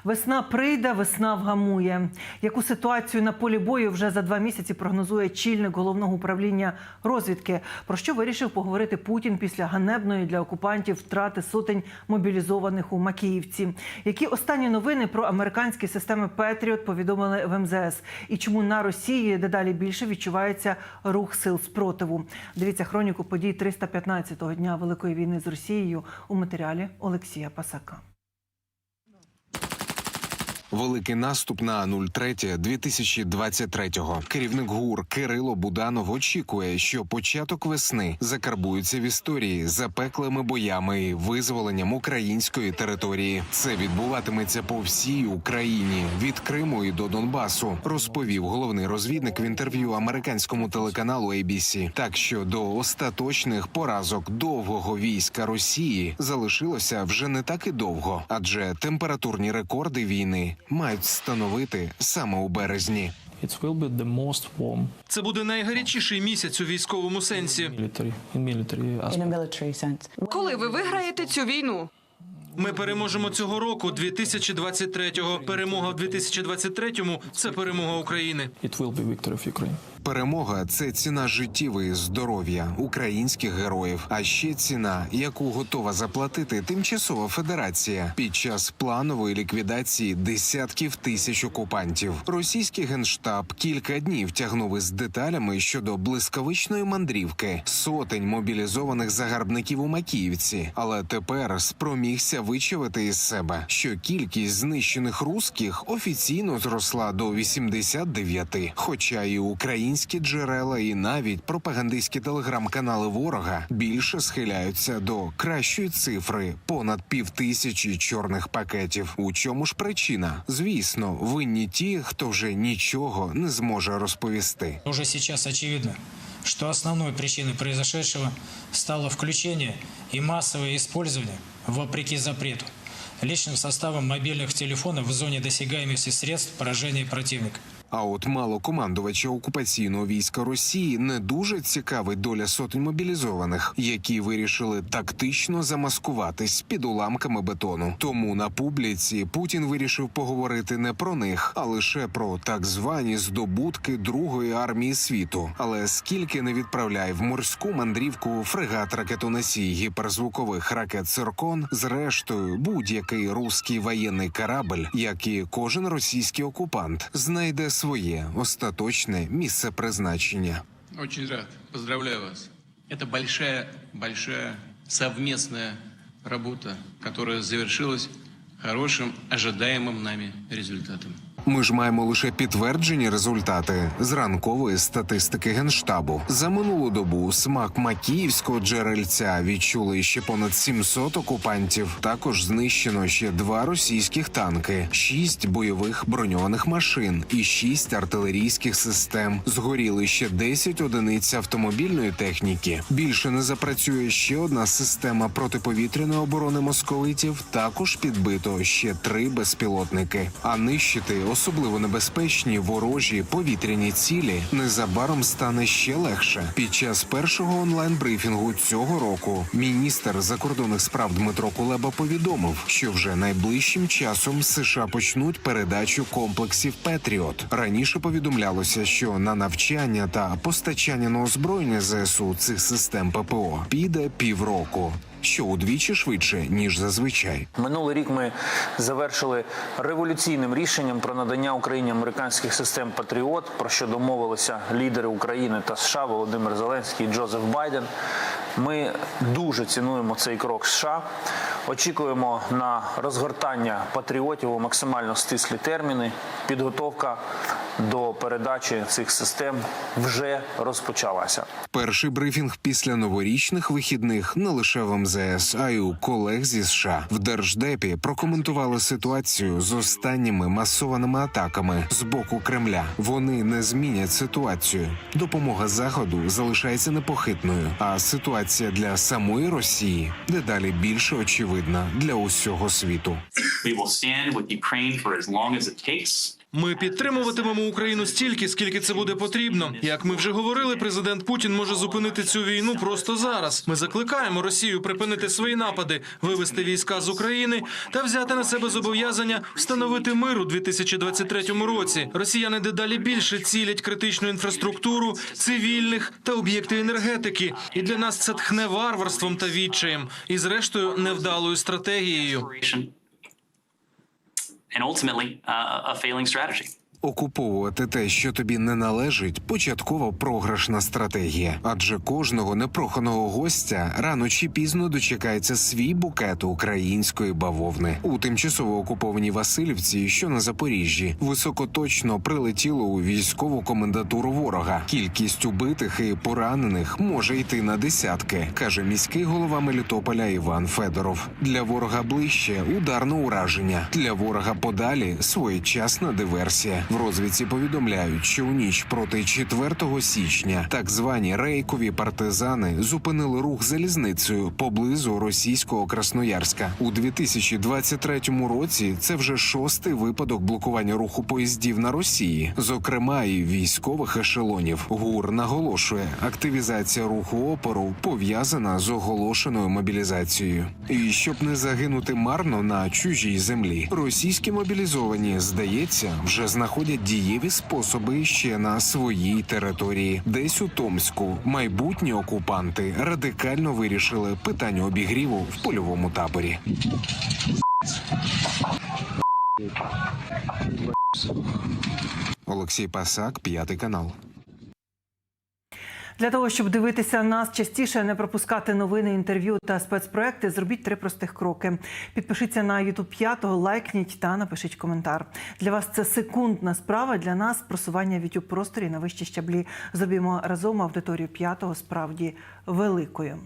Весна прийде, весна вгамує. Яку ситуацію на полі бою вже за 2 місяці прогнозує чільник Головного управління розвідки? Про що вирішив поговорити Путін після ганебної для окупантів втрати сотень мобілізованих у Макіївці? Які останні новини про американські системи «Петріот» повідомили в МЗС? І чому на Росії дедалі більше відчувається рух сил спротиву? Дивіться хроніку подій 315-го дня Великої війни з Росією у матеріалі Олексія Пасака. Великий наступ на 03-2023. Керівник ГУР Кирило Буданов очікує, що початок весни закарбується в історії запеклими боями і визволенням української території. Це відбуватиметься по всій Україні, від Криму і до Донбасу, розповів головний розвідник в інтерв'ю американському телеканалу ABC. Так що до остаточних поразок довгого війська Росії залишилося вже не так і довго, адже температурні рекорди війни мають становити саме у березні. Це буде найгарячіший місяць у військовому сенсі. Коли ви виграєте цю війну? Ми переможемо цього року, 2023-го. Перемога в 2023-му – це перемога України. Перемога – це ціна життів і здоров'я українських героїв. А ще ціна, яку готова заплатити тимчасова федерація під час планової ліквідації десятків тисяч окупантів. Російський генштаб кілька днів тягнув із деталями щодо блискавичної мандрівки сотень мобілізованих загарбників у Макіївці. Але тепер спромігся вичавити із себе, що кількість знищених русських офіційно зросла до 89. Хоча і українські джерела, і навіть пропагандистські телеграм-канали ворога більше схиляються до кращої цифри – понад 5000 чорних пакетів. У чому ж причина? Звісно, винні ті, хто вже нічого не зможе розповісти. Уже сейчас очевидно, что основной причиной произошедшего стало включение и массовое использование, вопреки запрету, личным составом мобильных телефонов в зоне досягаемости средств поражения противника. А от малокомандувача окупаційного війська Росії не дуже цікавить доля сотень мобілізованих, які вирішили тактично замаскуватись під уламками бетону. Тому на публіці Путін вирішив поговорити не про них, а лише про так звані здобутки Другої армії світу. Але скільки не відправляй в морську мандрівку фрегат-ракетоносій гіперзвукових ракет «Циркон», зрештою будь-який руський воєнний корабль, як і кожен російський окупант, знайде своє остаточне місце призначення. Очень рад. Поздравляю вас. Это большая совместная работа, которая завершилась хорошим, ожидаемым нами результатом. Ми ж маємо лише підтверджені результати з ранкової статистики Генштабу. За минулу добу смак макіївського джерельця відчули ще понад 700 окупантів. Також знищено ще 2 російських танки, 6 бойових броньованих машин і 6 артилерійських систем. Згоріли ще 10 одиниць автомобільної техніки. Більше не запрацює ще одна система протиповітряної оборони московитів. Також підбито ще 3 безпілотники. А нищити особливо небезпечні ворожі повітряні цілі незабаром стане ще легше. Під час першого онлайн-брифінгу цього року міністр закордонних справ Дмитро Кулеба повідомив, що вже найближчим часом США почнуть передачу комплексів «Петріот». Раніше повідомлялося, що на навчання та постачання на озброєння ЗСУ цих систем ППО піде півроку, що удвічі швидше, ніж зазвичай. Минулий рік ми завершили революційним рішенням про надання Україні американських систем «Патріот», про що домовилися лідери України та США Володимир Зеленський і Джозеф Байден. Ми дуже цінуємо цей крок США. Очікуємо на розгортання «Патріотів» у максимально стислі терміни. Підготовка до передачі цих систем вже розпочалася. Перший брифінг після новорічних вихідних не лише в МЗС, а й у колег зі США. В Держдепі прокоментували ситуацію з останніми масованими атаками з боку Кремля. Вони не змінять ситуацію. Допомога Заходу залишається непохитною, а ситуація для самої Росії дедалі більше очевидна для усього світу. Ми підтримуватимемо Україну стільки, скільки це буде потрібно. Як ми вже говорили, президент Путін може зупинити цю війну просто зараз. Ми закликаємо Росію припинити свої напади, вивести війська з України та взяти на себе зобов'язання встановити мир у 2023 році. Росіяни дедалі більше цілять критичну інфраструктуру, цивільних та об'єкти енергетики. І для нас це тхне варварством та відчаєм. І зрештою невдалою стратегією. And ultimately, a failing strategy. Окуповувати те, що тобі не належить, початкова програшна стратегія. Адже кожного непроханого гостя рано чи пізно дочекається свій букет української бавовни. У тимчасово окупованій Васильівці, що на Запоріжжі, високоточно прилетіло у військову комендатуру ворога. Кількість убитих і поранених може йти на десятки, каже міський голова Мелітополя Іван Федоров. Для ворога ближче – ударне ураження. Для ворога подалі – своєчасна диверсія. В розвідці повідомляють, що у ніч проти 4 січня так звані рейкові партизани зупинили рух залізницею поблизу російського Красноярська. У 2023 році це вже 6-й випадок блокування руху поїздів на Росії, зокрема і військових ешелонів. ГУР наголошує, активізація руху опору пов'язана з оголошеною мобілізацією. І щоб не загинути марно на чужій землі, російські мобілізовані, здається, вже знаходять дієві способи ще на своїй території. Десь у Томську майбутні окупанти радикально вирішили питання обігріву в польовому таборі. Олексій Пасак, 5 канал. Для того, щоб дивитися нас частіше, не пропускати новини, інтерв'ю та спецпроекти, зробіть 3 простих кроки. Підпишіться на YouTube 5, лайкніть та напишіть коментар. Для вас це секундна справа, для нас просування в YouTube-просторі на вищі щаблі. Зробімо разом аудиторію 5 справді великою.